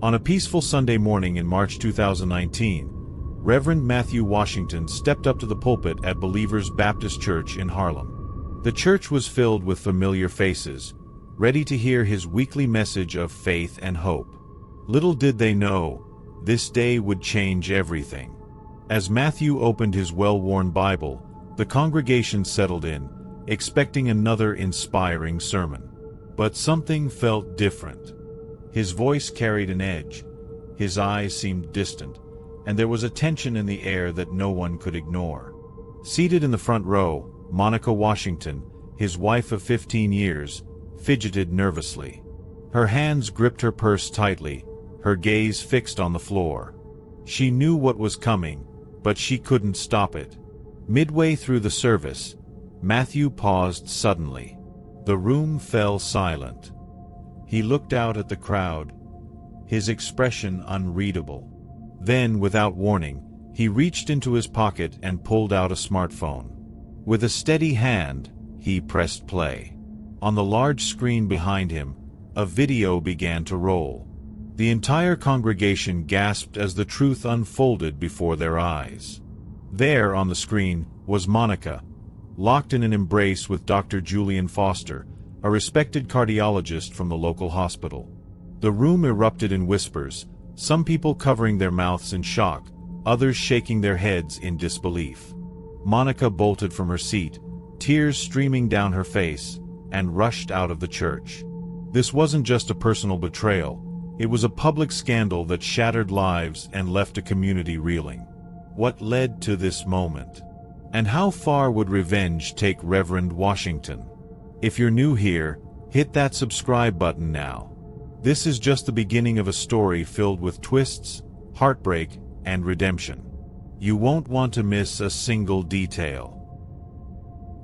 On a peaceful Sunday morning in March 2019, Reverend Matthew Washington stepped up to the pulpit at Believers Baptist Church in Harlem. The church was filled with familiar faces, ready to hear his weekly message of faith and hope. Little did they know, this day would change everything. As Matthew opened his well-worn Bible, the congregation settled in, expecting another inspiring sermon. But something felt different. His voice carried an edge, his eyes seemed distant, and there was a tension in the air that no one could ignore. Seated in the front row, Monica Washington, his wife of 15 years, fidgeted nervously. Her hands gripped her purse tightly, her gaze fixed on the floor. She knew what was coming, but she couldn't stop it. Midway through the service, Matthew paused suddenly. The room fell silent. He looked out at the crowd, his expression unreadable. Then, without warning, he reached into his pocket and pulled out a smartphone. With a steady hand, he pressed play. On the large screen behind him, a video began to roll. The entire congregation gasped as the truth unfolded before their eyes. There, on the screen, was Monica, locked in an embrace with Dr. Julian Foster, a respected cardiologist from the local hospital. The room erupted in whispers, some people covering their mouths in shock, others shaking their heads in disbelief. Monica bolted from her seat, tears streaming down her face, and rushed out of the church. This wasn't just a personal betrayal, it was a public scandal that shattered lives and left a community reeling. What led to this moment? And how far would revenge take Reverend Washington? If you're new here, hit that subscribe button now. This is just the beginning of a story filled with twists, heartbreak, and redemption. You won't want to miss a single detail.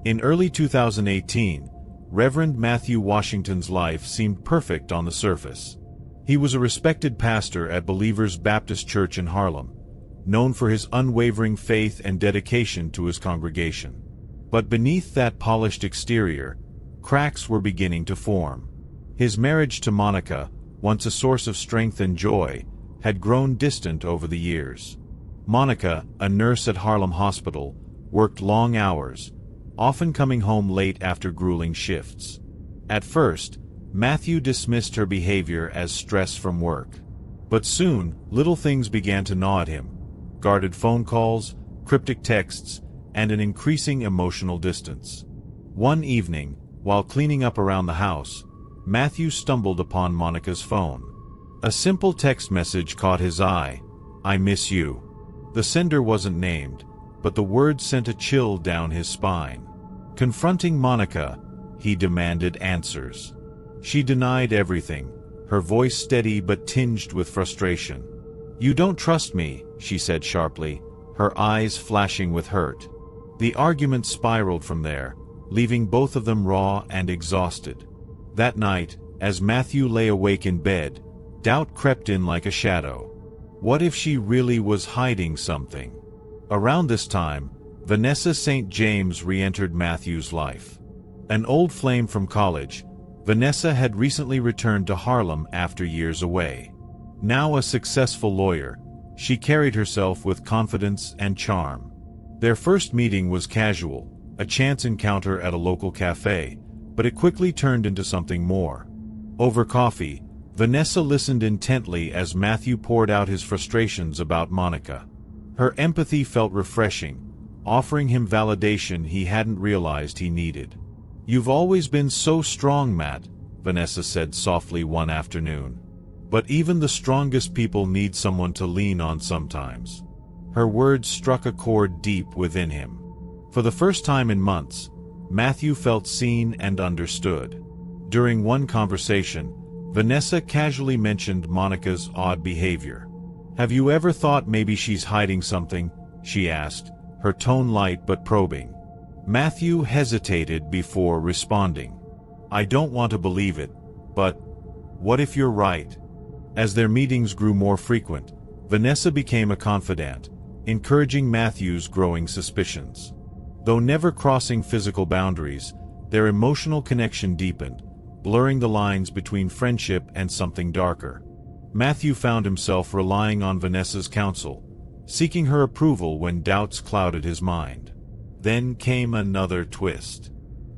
In early 2018, Reverend Matthew Washington's life seemed perfect on the surface. He was a respected pastor at Believers Baptist Church in Harlem, known for his unwavering faith and dedication to his congregation. But beneath that polished exterior, cracks were beginning to form. His marriage to Monica, once a source of strength and joy, had grown distant over the years. Monica, a nurse at Harlem Hospital, worked long hours, often coming home late after grueling shifts. At first, Matthew dismissed her behavior as stress from work. But soon, little things began to gnaw at him: guarded phone calls, cryptic texts, and an increasing emotional distance. One evening, while cleaning up around the house, Matthew stumbled upon Monica's phone. A simple text message caught his eye: "I miss you." The sender wasn't named, but the words sent a chill down his spine. Confronting Monica, he demanded answers. She denied everything, her voice steady but tinged with frustration. "You don't trust me," she said sharply, her eyes flashing with hurt. The argument spiraled from there, leaving both of them raw and exhausted. That night, as Matthew lay awake in bed, doubt crept in like a shadow. What if she really was hiding something? Around this time, Vanessa St. James re-entered Matthew's life. An old flame from college, Vanessa had recently returned to Harlem after years away. Now a successful lawyer, she carried herself with confidence and charm. Their first meeting was casual, a chance encounter at a local cafe, but it quickly turned into something more. Over coffee, Vanessa listened intently as Matthew poured out his frustrations about Monica. Her empathy felt refreshing, offering him validation he hadn't realized he needed. "You've always been so strong, Matt," Vanessa said softly one afternoon. "But even the strongest people need someone to lean on sometimes." Her words struck a chord deep within him. For the first time in months, Matthew felt seen and understood. During one conversation, Vanessa casually mentioned Monica's odd behavior. "Have you ever thought maybe she's hiding something?" she asked, her tone light but probing. Matthew hesitated before responding. "I don't want to believe it, but what if you're right?" As their meetings grew more frequent, Vanessa became a confidant, encouraging Matthew's growing suspicions. Though never crossing physical boundaries, their emotional connection deepened, blurring the lines between friendship and something darker. Matthew found himself relying on Vanessa's counsel, seeking her approval when doubts clouded his mind. Then came another twist.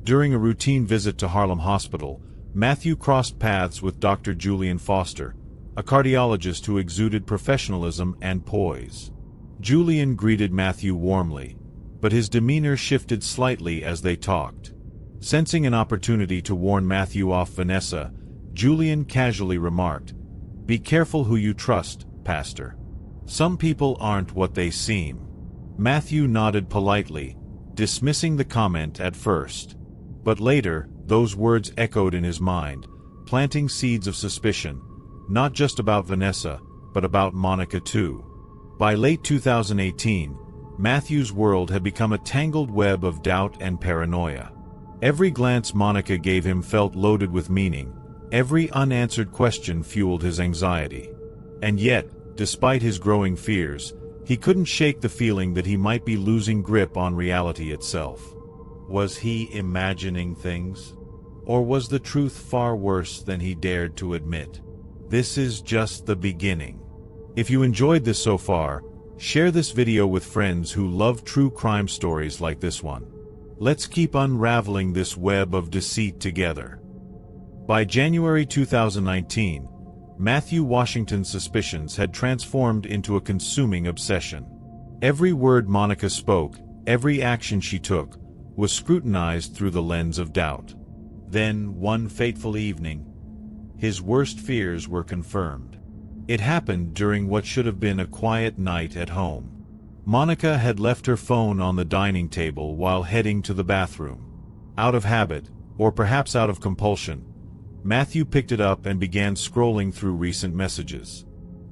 During a routine visit to Harlem Hospital, Matthew crossed paths with Dr. Julian Foster, a cardiologist who exuded professionalism and poise. Julian greeted Matthew warmly, but his demeanor shifted slightly as they talked. Sensing an opportunity to warn Matthew off Vanessa, Julian casually remarked, "Be careful who you trust, Pastor. Some people aren't what they seem." Matthew nodded politely, dismissing the comment at first. But later, those words echoed in his mind, planting seeds of suspicion, not just about Vanessa, but about Monica too. By late 2018, Matthew's world had become a tangled web of doubt and paranoia. Every glance Monica gave him felt loaded with meaning. Every unanswered question fueled his anxiety. And yet, despite his growing fears, he couldn't shake the feeling that he might be losing grip on reality itself. Was he imagining things? Or was the truth far worse than he dared to admit? This is just the beginning. If you enjoyed this so far, share this video with friends who love true crime stories like this one. Let's keep unraveling this web of deceit together. By January 2019, Matthew Washington's suspicions had transformed into a consuming obsession. Every word Monica spoke, every action she took, was scrutinized through the lens of doubt. Then, one fateful evening, his worst fears were confirmed. It happened during what should have been a quiet night at home. Monica had left her phone on the dining table while heading to the bathroom. Out of habit, or perhaps out of compulsion, Matthew picked it up and began scrolling through recent messages.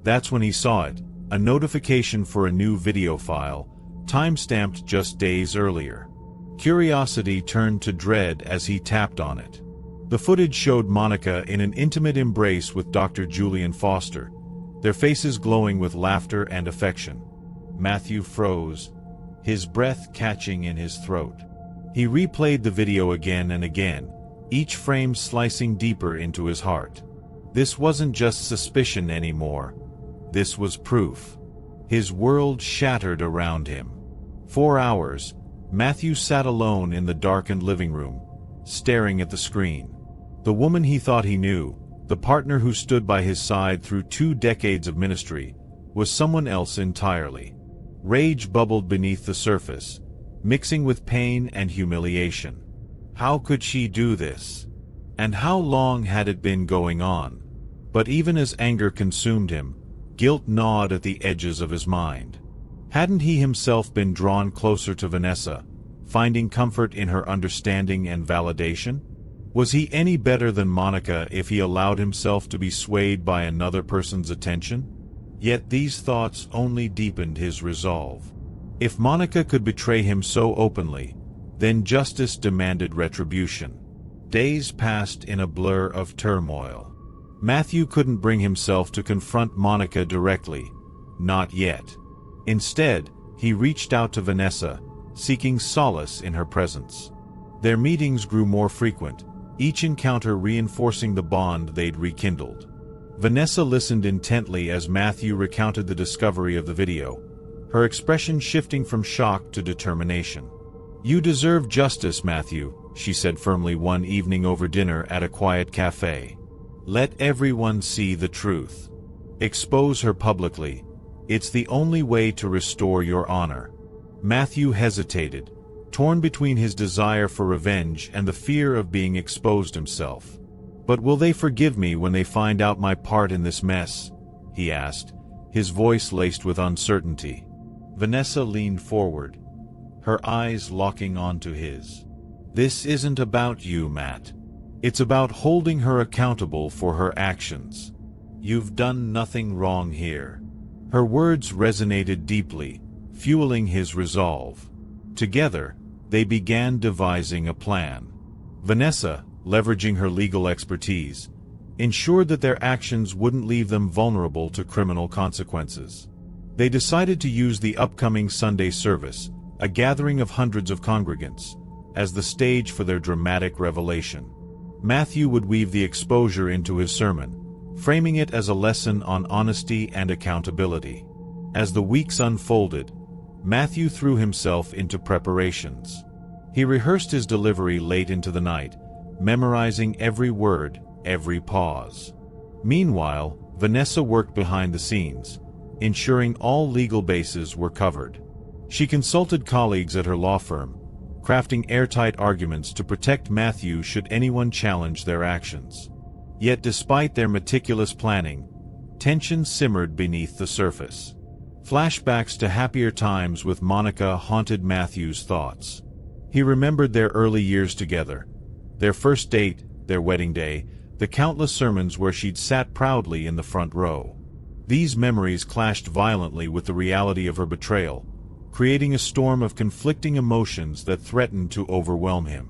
That's when he saw it, a notification for a new video file, time-stamped just days earlier. Curiosity turned to dread as he tapped on it. The footage showed Monica in an intimate embrace with Dr. Julian Foster, their faces glowing with laughter and affection. Matthew froze, his breath catching in his throat. He replayed the video again and again, each frame slicing deeper into his heart. This wasn't just suspicion anymore. This was proof. His world shattered around him. For hours, Matthew sat alone in the darkened living room, staring at the screen. The woman he thought he knew, the partner who stood by his side through 2 decades of ministry, was someone else entirely. Rage bubbled beneath the surface, mixing with pain and humiliation. How could she do this? And how long had it been going on? But even as anger consumed him, guilt gnawed at the edges of his mind. Hadn't he himself been drawn closer to Vanessa, finding comfort in her understanding and validation? Was he any better than Monica if he allowed himself to be swayed by another person's attention? Yet these thoughts only deepened his resolve. If Monica could betray him so openly, then justice demanded retribution. Days passed in a blur of turmoil. Matthew couldn't bring himself to confront Monica directly, not yet. Instead, he reached out to Vanessa, seeking solace in her presence. Their meetings grew more frequent, each encounter reinforcing the bond they'd rekindled. Vanessa listened intently as Matthew recounted the discovery of the video, her expression shifting from shock to determination. "You deserve justice, Matthew," she said firmly one evening over dinner at a quiet cafe. "Let everyone see the truth. Expose her publicly. It's the only way to restore your honor." Matthew hesitated, torn between his desire for revenge and the fear of being exposed himself. "But will they forgive me when they find out my part in this mess?" he asked, his voice laced with uncertainty. Vanessa leaned forward, her eyes locking onto his. "This isn't about you, Matt. It's about holding her accountable for her actions. You've done nothing wrong here." Her words resonated deeply, fueling his resolve. Together, they began devising a plan. Vanessa, leveraging her legal expertise, ensured that their actions wouldn't leave them vulnerable to criminal consequences. They decided to use the upcoming Sunday service, a gathering of hundreds of congregants, as the stage for their dramatic revelation. Matthew would weave the exposure into his sermon, framing it as a lesson on honesty and accountability. As the weeks unfolded, Matthew threw himself into preparations. He rehearsed his delivery late into the night, memorizing every word, every pause. Meanwhile, Vanessa worked behind the scenes, ensuring all legal bases were covered. She consulted colleagues at her law firm, crafting airtight arguments to protect Matthew should anyone challenge their actions. Yet despite their meticulous planning, tension simmered beneath the surface. Flashbacks to happier times with Monica haunted Matthew's thoughts. He remembered their early years together, their first date, their wedding day, the countless sermons where she'd sat proudly in the front row. These memories clashed violently with the reality of her betrayal, creating a storm of conflicting emotions that threatened to overwhelm him.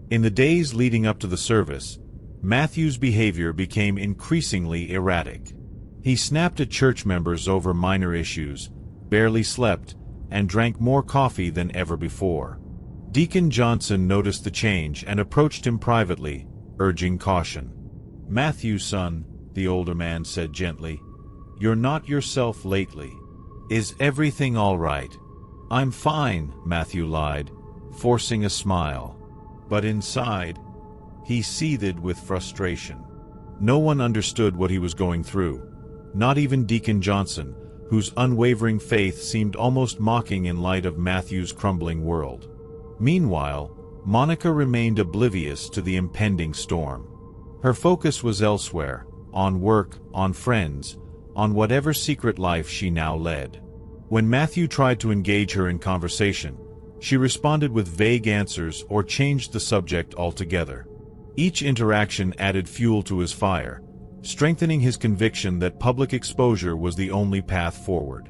In the days leading up to the service, Matthew's behavior became increasingly erratic. He snapped at church members over minor issues, barely slept, and drank more coffee than ever before. Deacon Johnson noticed the change and approached him privately, urging caution. "Matthew, son," the older man said gently, "you're not yourself lately. Is everything all right?" "I'm fine," Matthew lied, forcing a smile. But inside, he seethed with frustration. No one understood what he was going through, not even Deacon Johnson, whose unwavering faith seemed almost mocking in light of Matthew's crumbling world. Meanwhile, Monica remained oblivious to the impending storm. Her focus was elsewhere, on work, on friends, on whatever secret life she now led. When Matthew tried to engage her in conversation, she responded with vague answers or changed the subject altogether. Each interaction added fuel to his fire, strengthening his conviction that public exposure was the only path forward.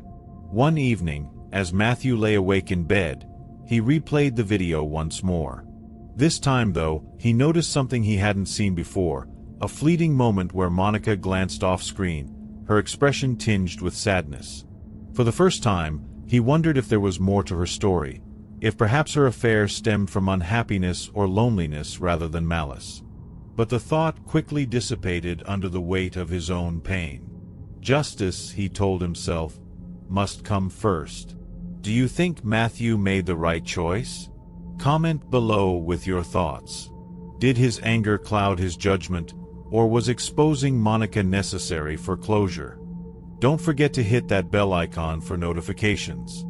One evening, as Matthew lay awake in bed, he replayed the video once more. This time, though, he noticed something he hadn't seen before, a fleeting moment where Monica glanced off-screen, her expression tinged with sadness. For the first time, he wondered if there was more to her story, if perhaps her affair stemmed from unhappiness or loneliness rather than malice. But the thought quickly dissipated under the weight of his own pain. Justice, he told himself, must come first. Do you think Matthew made the right choice? Comment below with your thoughts. Did his anger cloud his judgment, or was exposing Monica necessary for closure? Don't forget to hit that bell icon for notifications.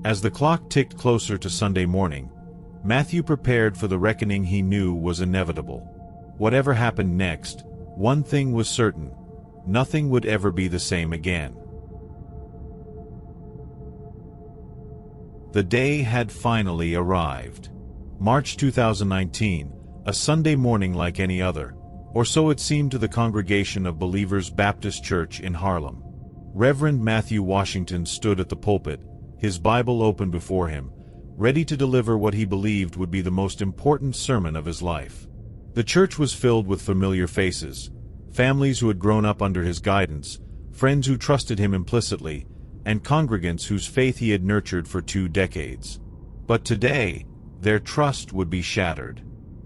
As the clock ticked closer to Sunday morning, Matthew prepared for the reckoning he knew was inevitable. Whatever happened next, one thing was certain: nothing would ever be the same again. The day had finally arrived. March 2019, a Sunday morning like any other, or so it seemed to the congregation of Believers Baptist Church in Harlem. Reverend Matthew Washington stood at the pulpit, his Bible open before him, ready to deliver what he believed would be the most important sermon of his life. The church was filled with familiar faces, families who had grown up under his guidance, friends who trusted him implicitly, and congregants whose faith he had nurtured for 2 decades. But today, their trust would be shattered.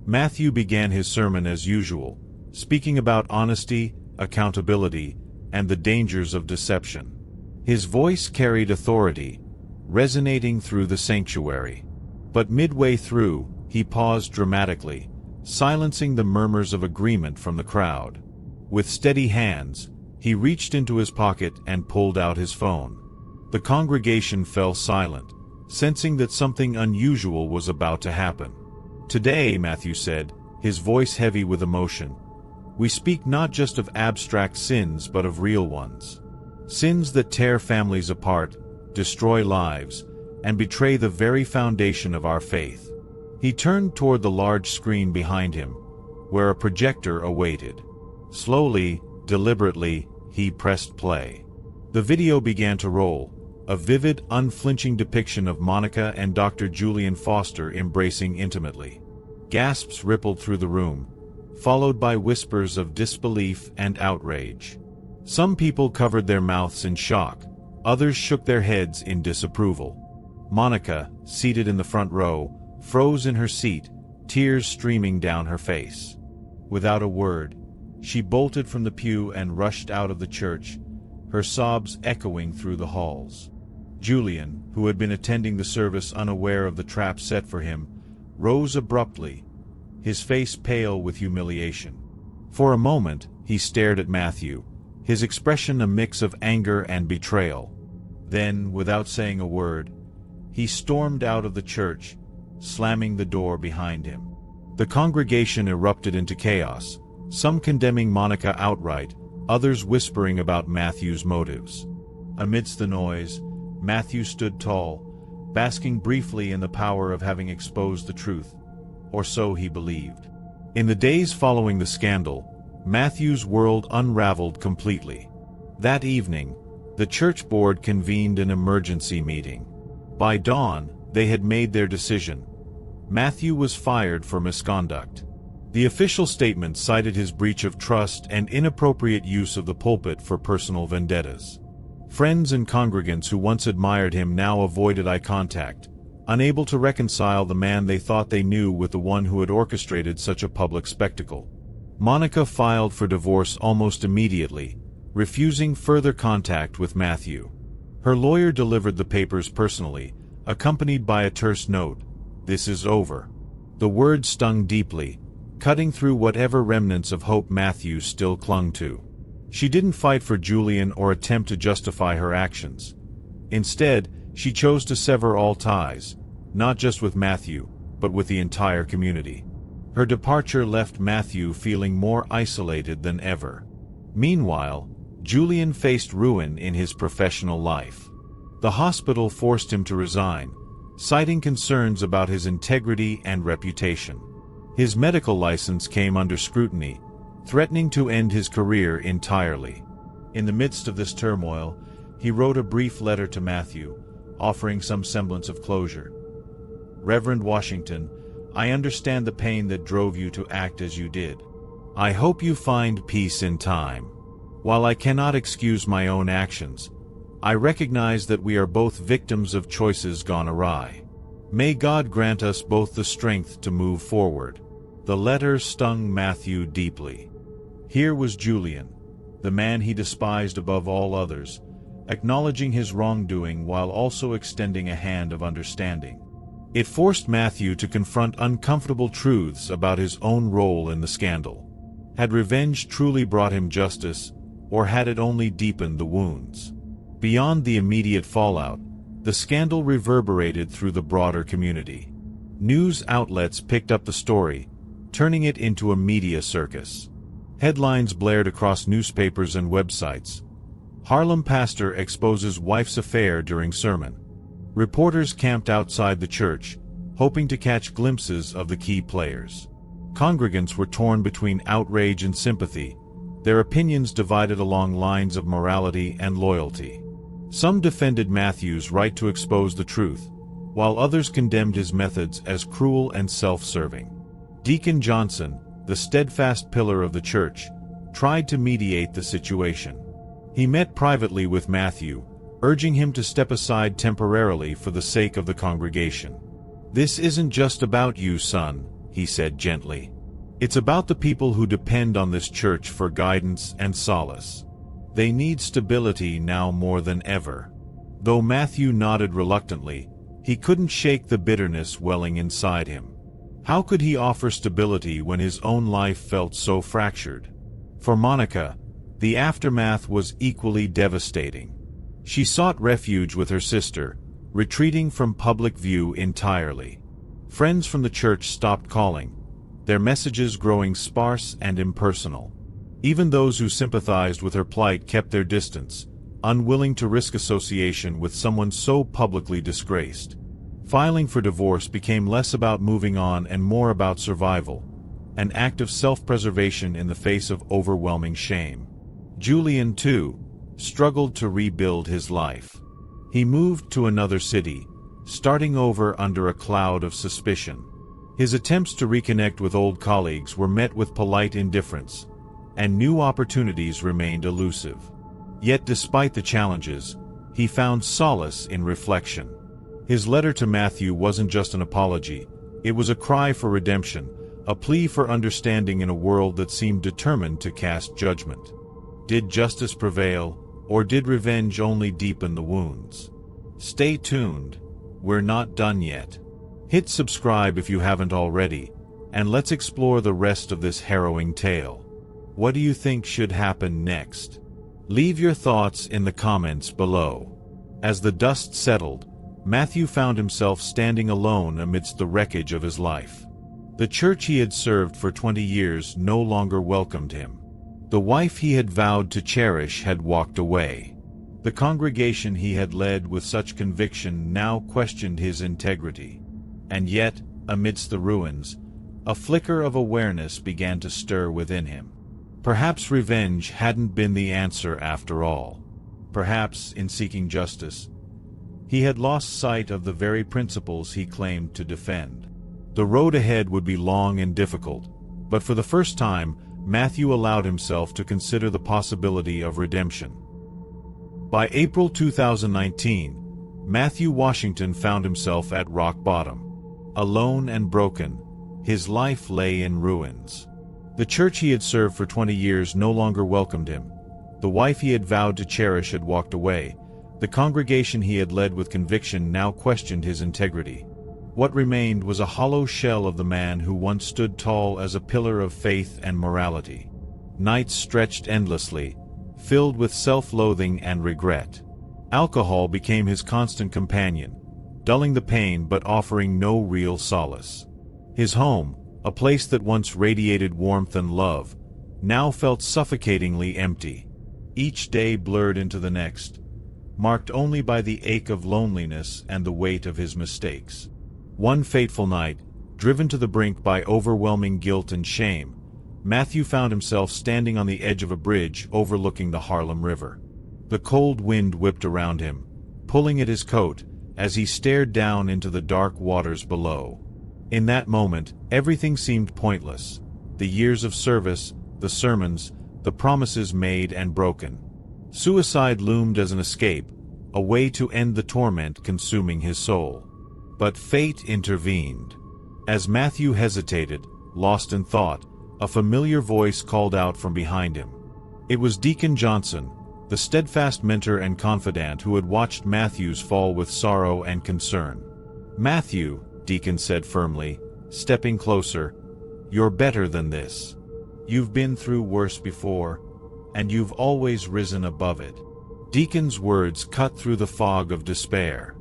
Matthew began his sermon as usual, speaking about honesty, accountability, and the dangers of deception. His voice carried authority, resonating through the sanctuary. But midway through, he paused dramatically, silencing the murmurs of agreement from the crowd. With steady hands, he reached into his pocket and pulled out his phone. The congregation fell silent, sensing that something unusual was about to happen. "Today," Matthew said, his voice heavy with emotion, "we speak not just of abstract sins but of real ones. Sins that tear families apart, destroy lives, and betray the very foundation of our faith." He turned toward the large screen behind him, where a projector awaited. Slowly, deliberately, he pressed play. The video began to roll, a vivid, unflinching depiction of Monica and Dr. Julian Foster embracing intimately. Gasps rippled through the room, followed by whispers of disbelief and outrage. Some people covered their mouths in shock, others shook their heads in disapproval. Monica, seated in the front row, froze in her seat, tears streaming down her face. Without a word, She bolted from the pew and rushed out of the church, her sobs echoing through the halls. Julian, who had been attending the service unaware of the trap set for him, rose abruptly, his face pale with humiliation. For a moment, he stared at Matthew, his expression a mix of anger and betrayal. Then, without saying a word, he stormed out of the church, slamming the door behind him. The congregation erupted into chaos, some condemning Monica outright, others whispering about Matthew's motives. Amidst the noise, Matthew stood tall, basking briefly in the power of having exposed the truth, or so he believed. In the days following the scandal, Matthew's world unraveled completely. That evening, the church board convened an emergency meeting. By dawn, they had made their decision. Matthew was fired for misconduct. The official statement cited his breach of trust and inappropriate use of the pulpit for personal vendettas. Friends and congregants who once admired him now avoided eye contact, unable to reconcile the man they thought they knew with the one who had orchestrated such a public spectacle. Monica filed for divorce almost immediately, refusing further contact with Matthew. Her lawyer delivered the papers personally, accompanied by a terse note, "This is over." The words stung deeply, cutting through whatever remnants of hope Matthew still clung to. She didn't fight for Julian or attempt to justify her actions. Instead, she chose to sever all ties, not just with Matthew, but with the entire community. Her departure left Matthew feeling more isolated than ever. Meanwhile, Julian faced ruin in his professional life. The hospital forced him to resign, citing concerns about his integrity and reputation. His medical license came under scrutiny, threatening to end his career entirely. In the midst of this turmoil, he wrote a brief letter to Matthew, offering some semblance of closure. "Reverend Washington, I understand the pain that drove you to act as you did. I hope you find peace in time. While I cannot excuse my own actions, I recognize that we are both victims of choices gone awry. May God grant us both the strength to move forward." The letter stung Matthew deeply. Here was Julian, the man he despised above all others, acknowledging his wrongdoing while also extending a hand of understanding. It forced Matthew to confront uncomfortable truths about his own role in the scandal. Had revenge truly brought him justice, or had it only deepened the wounds? Beyond the immediate fallout, the scandal reverberated through the broader community. News outlets picked up the story, turning it into a media circus. Headlines blared across newspapers and websites. "Harlem pastor exposes wife's affair during sermon." Reporters camped outside the church, hoping to catch glimpses of the key players. Congregants were torn between outrage and sympathy, their opinions divided along lines of morality and loyalty. Some defended Matthew's right to expose the truth, while others condemned his methods as cruel and self-serving. Deacon Johnson, the steadfast pillar of the church, tried to mediate the situation. He met privately with Matthew, urging him to step aside temporarily for the sake of the congregation. "This isn't just about you, son," he said gently. "It's about the people who depend on this church for guidance and solace. They need stability now more than ever." Though Matthew nodded reluctantly, he couldn't shake the bitterness welling inside him. How could he offer stability when his own life felt so fractured? For Monica, the aftermath was equally devastating. She sought refuge with her sister, retreating from public view entirely. Friends from the church stopped calling, their messages growing sparse and impersonal. Even those who sympathized with her plight kept their distance, unwilling to risk association with someone so publicly disgraced. Filing for divorce became less about moving on and more about survival, an act of self-preservation in the face of overwhelming shame. Julian, too, struggled to rebuild his life. He moved to another city, starting over under a cloud of suspicion. His attempts to reconnect with old colleagues were met with polite indifference, and new opportunities remained elusive. Yet despite the challenges, he found solace in reflection. His letter to Matthew wasn't just an apology, it was a cry for redemption, a plea for understanding in a world that seemed determined to cast judgment. Did justice prevail, or did revenge only deepen the wounds? Stay tuned, we're not done yet. Hit subscribe if you haven't already, and let's explore the rest of this harrowing tale. What do you think should happen next? Leave your thoughts in the comments below. As the dust settled, Matthew found himself standing alone amidst the wreckage of his life. The church he had served for 20 years no longer welcomed him. The wife he had vowed to cherish had walked away. The congregation he had led with such conviction now questioned his integrity. And yet, amidst the ruins, a flicker of awareness began to stir within him. Perhaps revenge hadn't been the answer after all. Perhaps, in seeking justice, he had lost sight of the very principles he claimed to defend. The road ahead would be long and difficult, but for the first time, Matthew allowed himself to consider the possibility of redemption. By April 2019, Matthew Washington found himself at rock bottom. Alone and broken, his life lay in ruins. The church he had served for 20 years no longer welcomed him. The wife he had vowed to cherish had walked away. The congregation he had led with conviction now questioned his integrity. What remained was a hollow shell of the man who once stood tall as a pillar of faith and morality. Nights stretched endlessly, filled with self-loathing and regret. Alcohol became his constant companion, dulling the pain but offering no real solace. His home, a place that once radiated warmth and love, now felt suffocatingly empty. Each day blurred into the next, marked only by the ache of loneliness and the weight of his mistakes. One fateful night, driven to the brink by overwhelming guilt and shame, Matthew found himself standing on the edge of a bridge overlooking the Harlem River. The cold wind whipped around him, pulling at his coat as he stared down into the dark waters below. In that moment, everything seemed pointless. The years of service, the sermons, the promises made and broken. Suicide loomed as an escape, a way to end the torment consuming his soul. But fate intervened. As Matthew hesitated, lost in thought, a familiar voice called out from behind him. It was Deacon Johnson, the steadfast mentor and confidant who had watched Matthew's fall with sorrow and concern. "Matthew," Deacon said firmly, stepping closer, "you're better than this. You've been through worse before, and you've always risen above it." Deacon's words cut through the fog of despair.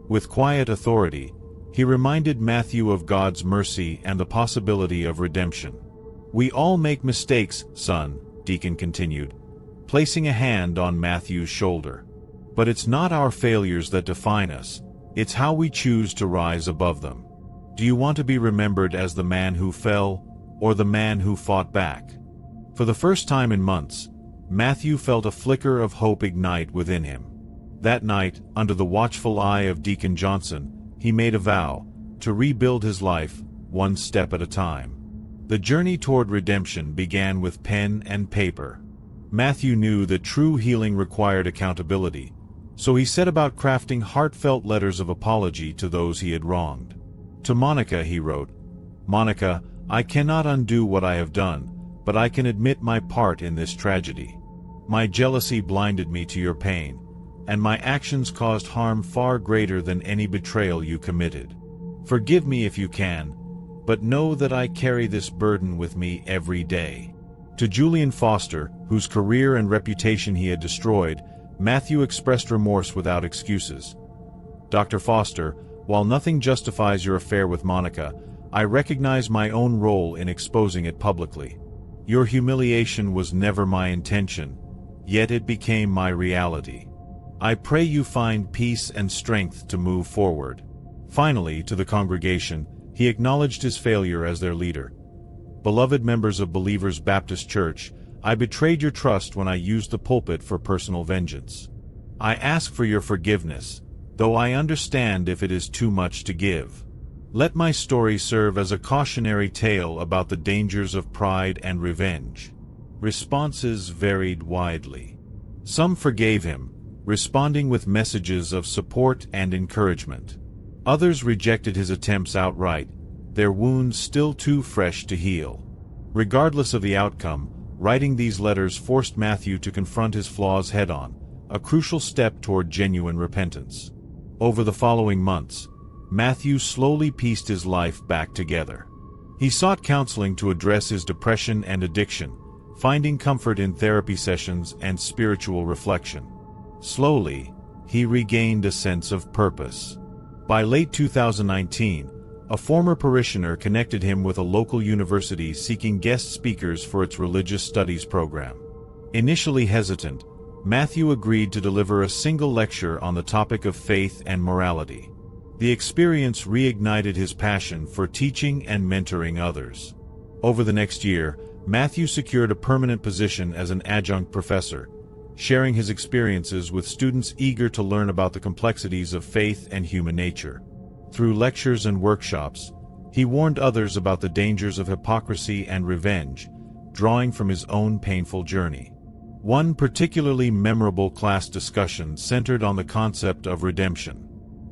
With quiet authority, he reminded Matthew of God's mercy and the possibility of redemption. "We all make mistakes, son," Deacon continued, placing a hand on Matthew's shoulder. "But it's not our failures that define us, it's how we choose to rise above them. Do you want to be remembered as the man who fell, or the man who fought back?" For the first time in months, Matthew felt a flicker of hope ignite within him. That night, under the watchful eye of Deacon Johnson, he made a vow to rebuild his life, one step at a time. The journey toward redemption began with pen and paper. Matthew knew that true healing required accountability, so he set about crafting heartfelt letters of apology to those he had wronged. To Monica he wrote, "Monica, I cannot undo what I have done, but I can admit my part in this tragedy. My jealousy blinded me to your pain, and my actions caused harm far greater than any betrayal you committed. Forgive me if you can, but know that I carry this burden with me every day." To Julian Foster, whose career and reputation he had destroyed, Matthew expressed remorse without excuses. "Dr. Foster, while nothing justifies your affair with Monica, I recognize my own role in exposing it publicly. Your humiliation was never my intention, yet it became my reality. I pray you find peace and strength to move forward." Finally, to the congregation, he acknowledged his failure as their leader. "Beloved members of Believers Baptist Church, I betrayed your trust when I used the pulpit for personal vengeance. I ask for your forgiveness, though I understand if it is too much to give. Let my story serve as a cautionary tale about the dangers of pride and revenge." Responses varied widely. Some forgave him, responding with messages of support and encouragement. Others rejected his attempts outright, their wounds still too fresh to heal. Regardless of the outcome, writing these letters forced Matthew to confront his flaws head-on, a crucial step toward genuine repentance. Over the following months, Matthew slowly pieced his life back together. He sought counseling to address his depression and addiction, finding comfort in therapy sessions and spiritual reflection. Slowly, he regained a sense of purpose. By late 2019, a former parishioner connected him with a local university seeking guest speakers for its religious studies program. Initially hesitant, Matthew agreed to deliver a single lecture on the topic of faith and morality. The experience reignited his passion for teaching and mentoring others. Over the next year, Matthew secured a permanent position as an adjunct professor, sharing his experiences with students eager to learn about the complexities of faith and human nature. Through lectures and workshops, he warned others about the dangers of hypocrisy and revenge, drawing from his own painful journey. One particularly memorable class discussion centered on the concept of redemption.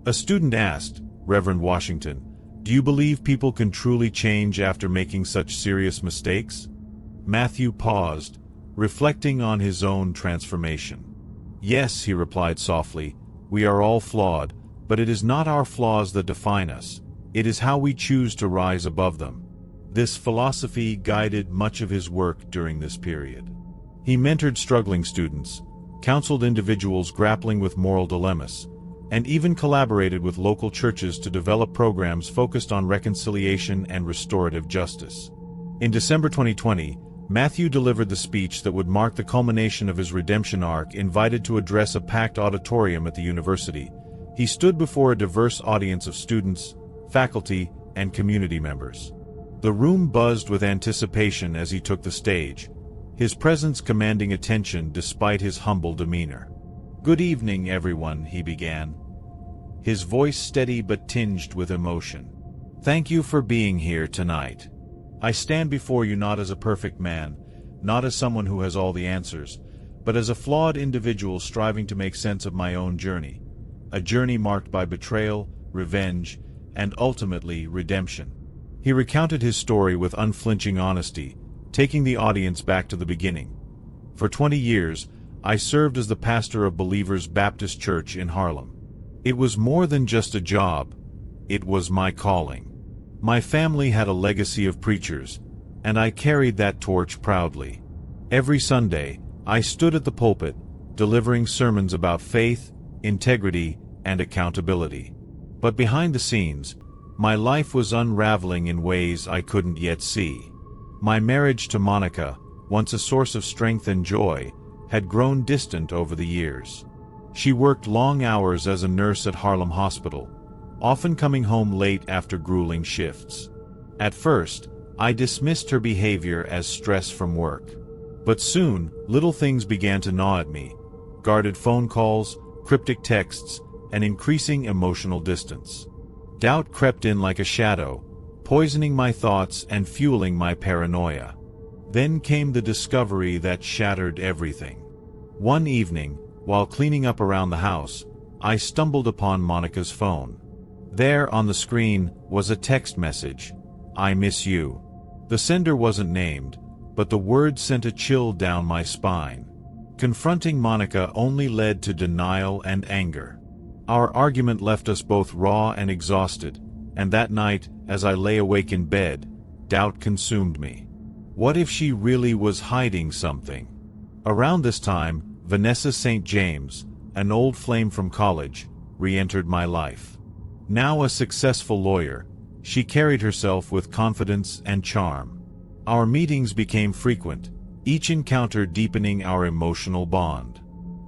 A student asked, "Reverend Washington, do you believe people can truly change after making such serious mistakes?" Matthew paused, reflecting on his own transformation. "Yes," he replied softly, "we are all flawed, but it is not our flaws that define us. It is how we choose to rise above them." This philosophy guided much of his work during this period. He mentored struggling students, counseled individuals grappling with moral dilemmas, and even collaborated with local churches to develop programs focused on reconciliation and restorative justice. In December 2020, Matthew delivered the speech that would mark the culmination of his redemption arc. Invited to address a packed auditorium at the university, he stood before a diverse audience of students, faculty, and community members. The room buzzed with anticipation as he took the stage, his presence commanding attention despite his humble demeanor. "Good evening, everyone," he began, his voice steady but tinged with emotion. "Thank you for being here tonight. I stand before you not as a perfect man, not as someone who has all the answers, but as a flawed individual striving to make sense of my own journey, a journey marked by betrayal, revenge, and ultimately redemption." He recounted his story with unflinching honesty, taking the audience back to the beginning. "For 20 years, I served as the pastor of Believers Baptist Church in Harlem. It was more than just a job, it was my calling. My family had a legacy of preachers, and I carried that torch proudly. Every Sunday, I stood at the pulpit, delivering sermons about faith, integrity, and accountability. But behind the scenes, my life was unraveling in ways I couldn't yet see. My marriage to Monica, once a source of strength and joy, had grown distant over the years. She worked long hours as a nurse at Harlem Hospital, often coming home late after grueling shifts. At first, I dismissed her behavior as stress from work. But soon, little things began to gnaw at me: guarded phone calls, cryptic texts, and increasing emotional distance. Doubt crept in like a shadow, poisoning my thoughts and fueling my paranoia. Then came the discovery that shattered everything. One evening, while cleaning up around the house, I stumbled upon Monica's phone. There on the screen was a text message: "I miss you." The sender wasn't named, but the words sent a chill down my spine. Confronting Monica only led to denial and anger. Our argument left us both raw and exhausted, and that night, as I lay awake in bed, doubt consumed me. What if she really was hiding something? Around this time, Vanessa St. James, an old flame from college, re-entered my life. Now a successful lawyer, she carried herself with confidence and charm. Our meetings became frequent, each encounter deepening our emotional bond.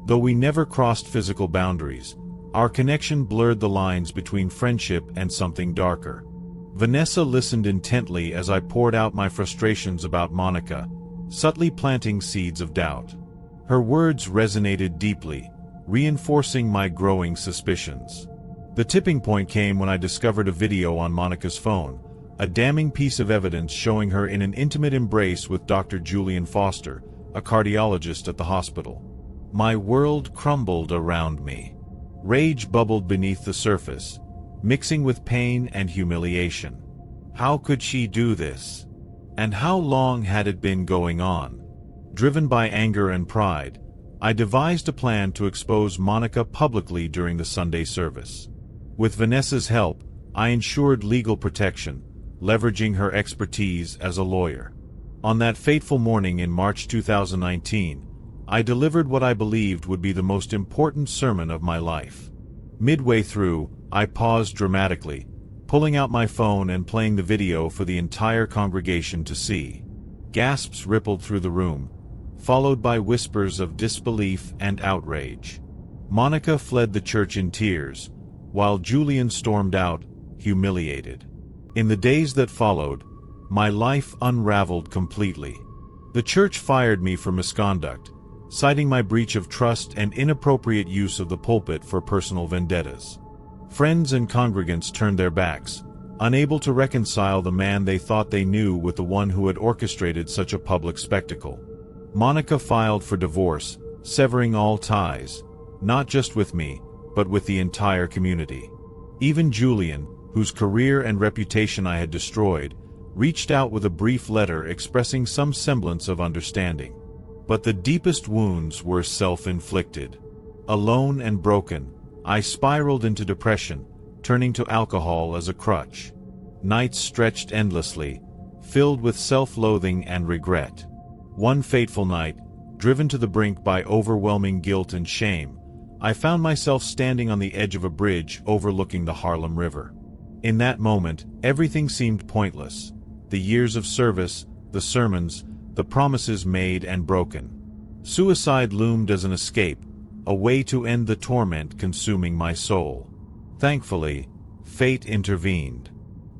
Though we never crossed physical boundaries, our connection blurred the lines between friendship and something darker. Vanessa listened intently as I poured out my frustrations about Monica, subtly planting seeds of doubt. Her words resonated deeply, reinforcing my growing suspicions. The tipping point came when I discovered a video on Monica's phone, a damning piece of evidence showing her in an intimate embrace with Dr. Julian Foster, a cardiologist at the hospital. My world crumbled around me. Rage bubbled beneath the surface, mixing with pain and humiliation. How could she do this? And how long had it been going on? Driven by anger and pride, I devised a plan to expose Monica publicly during the Sunday service. With Vanessa's help, I ensured legal protection, leveraging her expertise as a lawyer. On that fateful morning in March 2019, I delivered what I believed would be the most important sermon of my life. Midway through, I paused dramatically, pulling out my phone and playing the video for the entire congregation to see. Gasps rippled through the room, followed by whispers of disbelief and outrage. Monica fled the church in tears, while Julian stormed out, humiliated. In the days that followed, my life unraveled completely. The church fired me for misconduct, citing my breach of trust and inappropriate use of the pulpit for personal vendettas. Friends and congregants turned their backs, unable to reconcile the man they thought they knew with the one who had orchestrated such a public spectacle. Monica filed for divorce, severing all ties, not just with me, but with the entire community. Even Julian, whose career and reputation I had destroyed, reached out with a brief letter expressing some semblance of understanding. But the deepest wounds were self-inflicted. Alone and broken, I spiraled into depression, turning to alcohol as a crutch. Nights stretched endlessly, filled with self-loathing and regret. One fateful night, driven to the brink by overwhelming guilt and shame, I found myself standing on the edge of a bridge overlooking the Harlem River. In that moment, everything seemed pointless. The years of service, the sermons, the promises made and broken. Suicide loomed as an escape, a way to end the torment consuming my soul. Thankfully, fate intervened.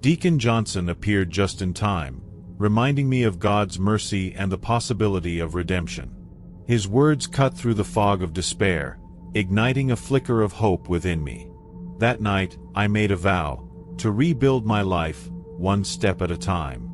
Deacon Johnson appeared just in time, reminding me of God's mercy and the possibility of redemption. His words cut through the fog of despair, igniting a flicker of hope within me. That night, I made a vow to rebuild my life, one step at a time.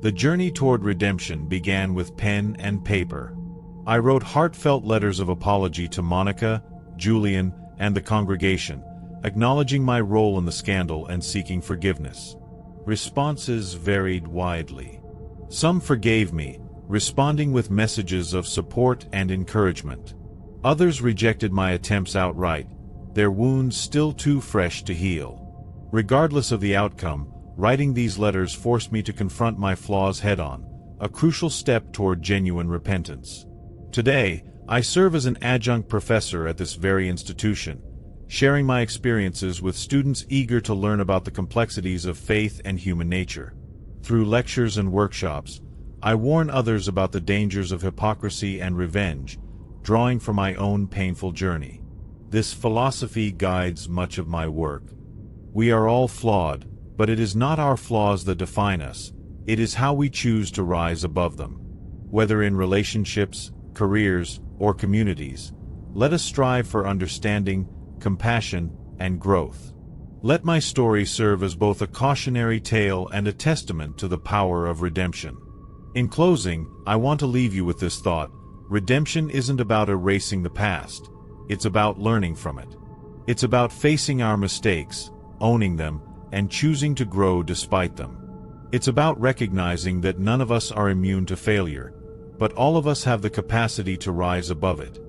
The journey toward redemption began with pen and paper. I wrote heartfelt letters of apology to Monica, Julian, and the congregation, acknowledging my role in the scandal and seeking forgiveness. Responses varied widely. Some forgave me, responding with messages of support and encouragement. Others rejected my attempts outright, their wounds still too fresh to heal. Regardless of the outcome, writing these letters forced me to confront my flaws head-on, a crucial step toward genuine repentance. Today, I serve as an adjunct professor at this very institution, sharing my experiences with students eager to learn about the complexities of faith and human nature. Through lectures and workshops, I warn others about the dangers of hypocrisy and revenge, drawing from my own painful journey. This philosophy guides much of my work. We are all flawed, but it is not our flaws that define us, it is how we choose to rise above them. Whether in relationships, careers, or communities, let us strive for understanding, compassion, and growth. Let my story serve as both a cautionary tale and a testament to the power of redemption. In closing, I want to leave you with this thought: redemption isn't about erasing the past, it's about learning from it. It's about facing our mistakes, owning them, and choosing to grow despite them. It's about recognizing that none of us are immune to failure, but all of us have the capacity to rise above it.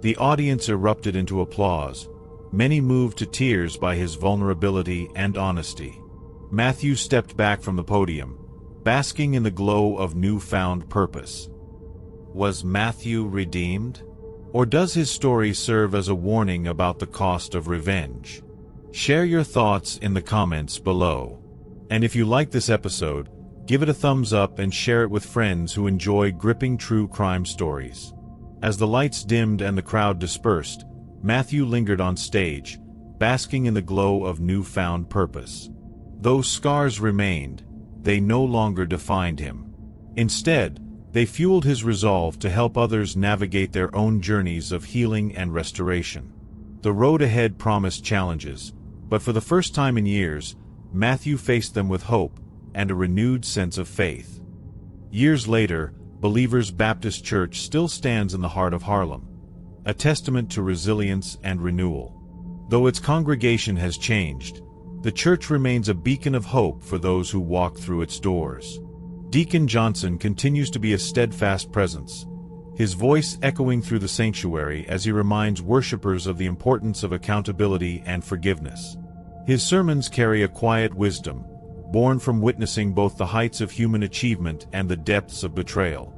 The audience erupted into applause, many moved to tears by his vulnerability and honesty. Matthew stepped back from the podium, basking in the glow of newfound purpose. Was Matthew redeemed? Or does his story serve as a warning about the cost of revenge? Share your thoughts in the comments below. And if you like this episode, give it a thumbs up and share it with friends who enjoy gripping true crime stories. As the lights dimmed and the crowd dispersed, Matthew lingered on stage, basking in the glow of newfound purpose. Though scars remained, they no longer defined him. Instead, they fueled his resolve to help others navigate their own journeys of healing and restoration. The road ahead promised challenges, but for the first time in years, Matthew faced them with hope and a renewed sense of faith. Years later, Believers Baptist Church still stands in the heart of Harlem, a testament to resilience and renewal. Though its congregation has changed, The church remains a beacon of hope for those who walk through its doors. Deacon Johnson continues to be a steadfast presence, his voice echoing through the sanctuary as he reminds worshipers of the importance of accountability and forgiveness. His sermons carry a quiet wisdom, born from witnessing both the heights of human achievement and the depths of betrayal.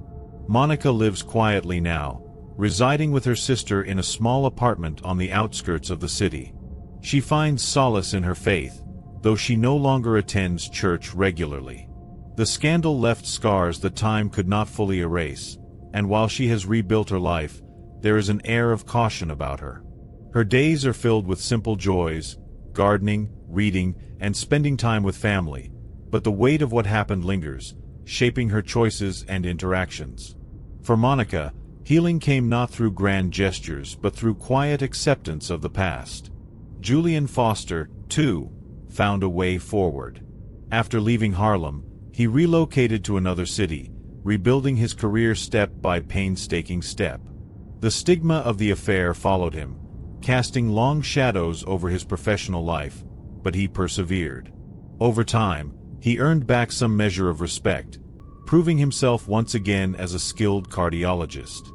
Monica lives quietly now, residing with her sister in a small apartment on the outskirts of the city. She finds solace in her faith, though she no longer attends church regularly. The scandal left scars that time could not fully erase, and while she has rebuilt her life, there is an air of caution about her. Her days are filled with simple joys, gardening, reading, and spending time with family, but the weight of what happened lingers, shaping her choices and interactions. For Monica, healing came not through grand gestures but through quiet acceptance of the past. Julian Foster, too, found a way forward. After leaving Harlem, he relocated to another city, rebuilding his career step by painstaking step. The stigma of the affair followed him, casting long shadows over his professional life, but he persevered. Over time, he earned back some measure of respect, proving himself once again as a skilled cardiologist.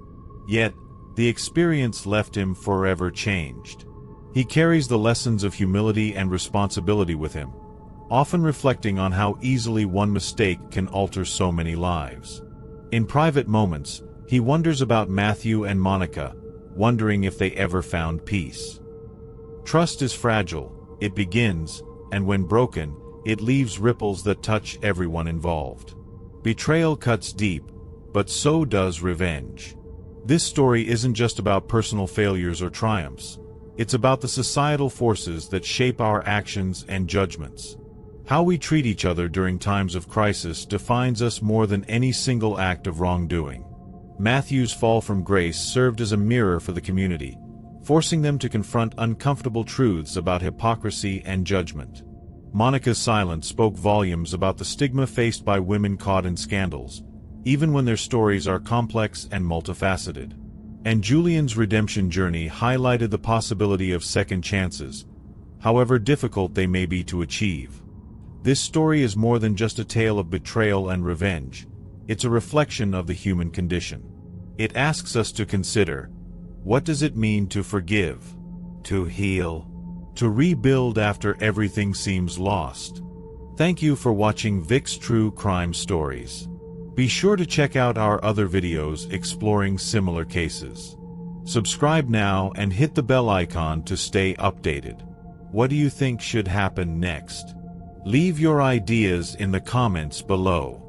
Yet, the experience left him forever changed. He carries the lessons of humility and responsibility with him, often reflecting on how easily one mistake can alter so many lives. In private moments, he wonders about Matthew and Monica, wondering if they ever found peace. Trust is fragile, it begins, and when broken, it leaves ripples that touch everyone involved. Betrayal cuts deep, but so does revenge. This story isn't just about personal failures or triumphs. It's about the societal forces that shape our actions and judgments. How we treat each other during times of crisis defines us more than any single act of wrongdoing. Matthew's fall from grace served as a mirror for the community, forcing them to confront uncomfortable truths about hypocrisy and judgment. Monica's silence spoke volumes about the stigma faced by women caught in scandals, even when their stories are complex and multifaceted. And Julian's redemption journey highlighted the possibility of second chances, however difficult they may be to achieve. This story is more than just a tale of betrayal and revenge. It's a reflection of the human condition. It asks us to consider, what does it mean to forgive, to heal, to rebuild after everything seems lost? Thank you for watching Vic's True Crime Stories. Be sure to check out our other videos exploring similar cases. Subscribe now and hit the bell icon to stay updated. What do you think should happen next? Leave your ideas in the comments below.